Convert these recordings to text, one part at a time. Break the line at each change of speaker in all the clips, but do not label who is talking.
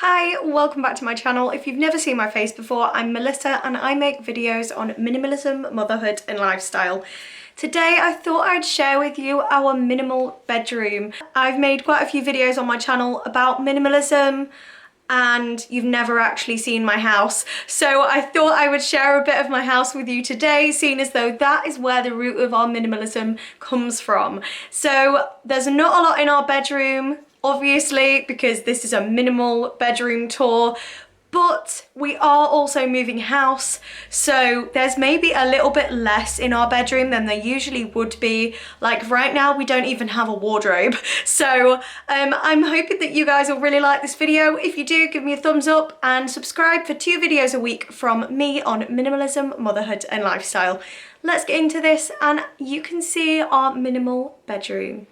Hi, welcome back to my channel. If you've never seen my face before, I'm Melissa and I make videos on minimalism, motherhood and lifestyle. Today I thought I'd share with you our minimal bedroom. I've made quite a few videos on my channel about minimalism and you've never actually seen my house. So I thought I would share a bit of my house with you today, seeing as though that is where the root of our minimalism comes from. So there's not a lot in our bedroom, obviously, because this is a minimal bedroom tour, but we are also moving house, so there's maybe a little bit less in our bedroom than there usually would be. Like right now we don't even have a wardrobe, so I'm hoping that you guys will really like this video. If you do, give me a thumbs up and subscribe for 2 videos a week from me on minimalism, motherhood and lifestyle. Let's get into this and you can see our minimal bedroom.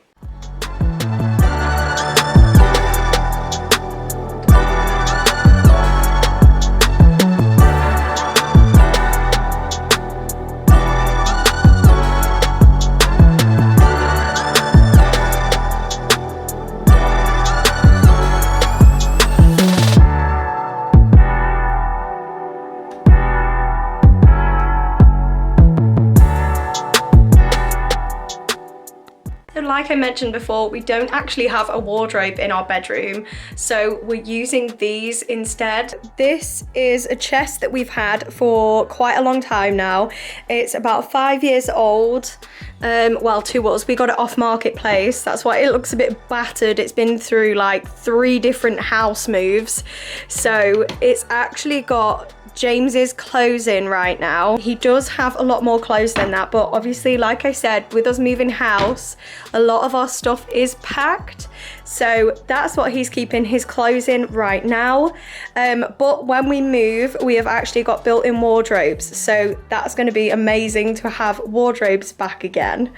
Like I mentioned before, we don't actually have a wardrobe in our bedroom, so we're using these instead. This is a chest that we've had for quite a long time now. It's about 5 years old. Well, to us, we got it off Marketplace. That's why it looks a bit battered. It's been through like 3 different house moves. So it's actually got James's clothes in right now. He does have a lot more clothes than that, but obviously, like I said, with us moving house, a lot of our stuff is packed. So that's what he's keeping his clothes in right now. But when we move, we have actually got built-in wardrobes. So that's going to be amazing to have wardrobes back again.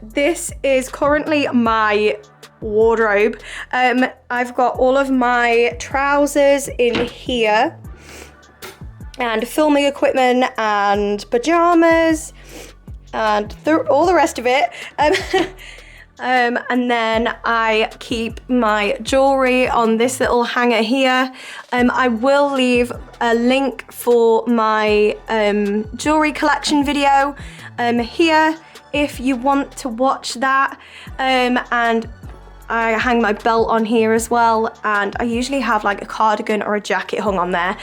This is currently my wardrobe. I've got all of my trousers in here, and filming equipment and pajamas and all the rest of it. And then I keep my jewelry on this little hanger here. I will leave a link for my jewelry collection video here if you want to watch that. And I hang my belt on here as well, and I usually have like a cardigan or a jacket hung on there.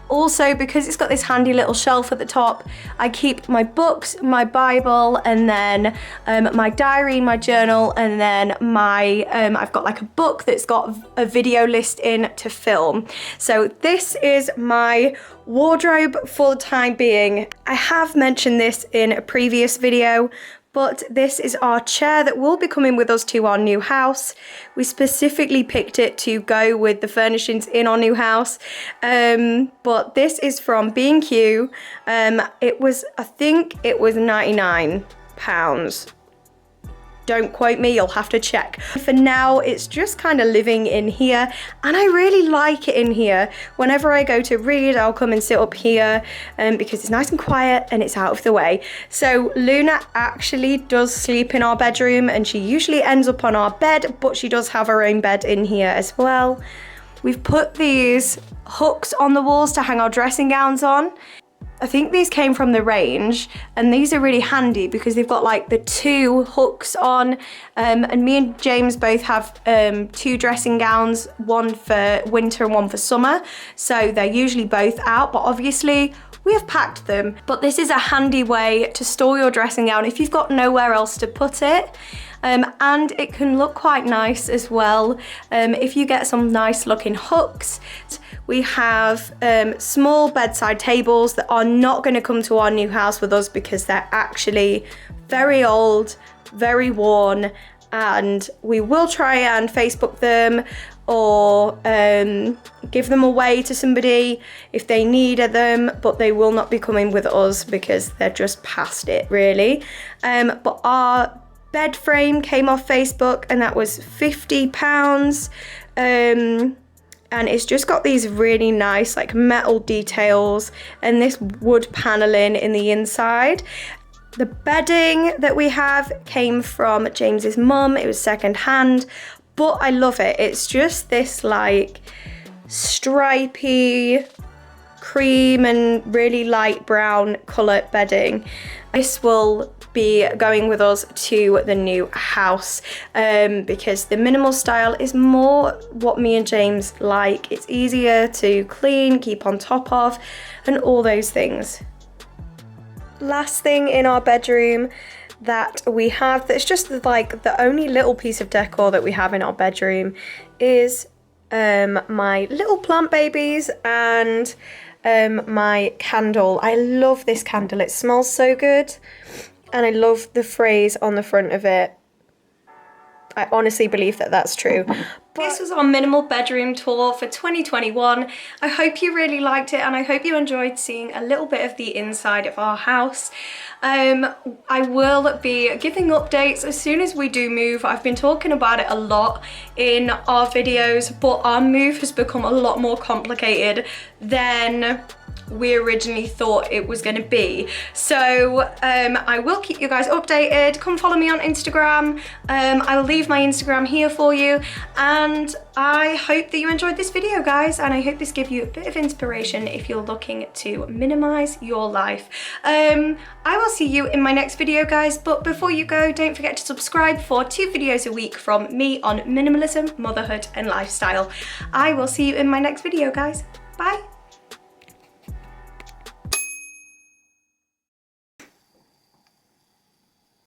Also, because it's got this handy little shelf at the top, I keep my books, my Bible, and then my diary, my journal, and then my I've got like a book that's got a video list in to film. So this is my wardrobe for the time being. I have mentioned this in a previous video, but this is our chair that will be coming with us to our new house. We specifically picked it to go with the furnishings in our new house. But this is from B&Q. I think it was £99. Don't quote me, you'll have to check. For now, it's just kind of living in here, and I really like it in here. Whenever I go to read, I'll come and sit up here because it's nice and quiet and it's out of the way. So Luna actually does sleep in our bedroom, and she usually ends up on our bed, but she does have her own bed in here as well. We've put these hooks on the walls to hang our dressing gowns on. I think these came from the range, and these are really handy because they've got like the 2 hooks on, and me and James both have 2 dressing gowns, one for winter and one for summer, so they're usually both out, but obviously we have packed them. But this is a handy way to store your dressing gown if you've got nowhere else to put it. And it can look quite nice as well if you get some nice looking hooks. We have small bedside tables that are not going to come to our new house with us because they're actually very old, very worn, and we will try and Facebook them or give them away to somebody if they needed them, but they will not be coming with us because they're just past it really. But our bed frame came off Facebook, and that was £50. And it's just got these really nice like metal details and this wood paneling in the inside. The bedding that we have came from James's mum. It was second hand, but I love it. It's just this like stripy cream and really light brown colour bedding. This will be going with us to the new house because the minimal style is more what me and James like. It's easier to clean, keep on top of, and all those things. Last thing in our bedroom that we have, that's just like the only little piece of decor that we have in our bedroom, is my little plant babies and my candle. I love this candle, it smells so good, and I love the phrase on the front of it. I honestly believe that that's true. This was our minimal bedroom tour for 2021. I hope you really liked it, and I hope you enjoyed seeing a little bit of the inside of our house. I will be giving updates as soon as we do move. I've been talking about it a lot in our videos, but our move has become a lot more complicated than we originally thought it was going to be. So I will keep you guys updated. Come follow me on Instagram. I will leave my Instagram here for you, and I hope that you enjoyed this video, guys, and I hope this gave you a bit of inspiration if you're looking to minimize your life. I will see you in my next video, guys, but before you go, don't forget to subscribe for 2 videos a week from me on minimalism, motherhood and lifestyle. I will see you in my next video, guys. Bye.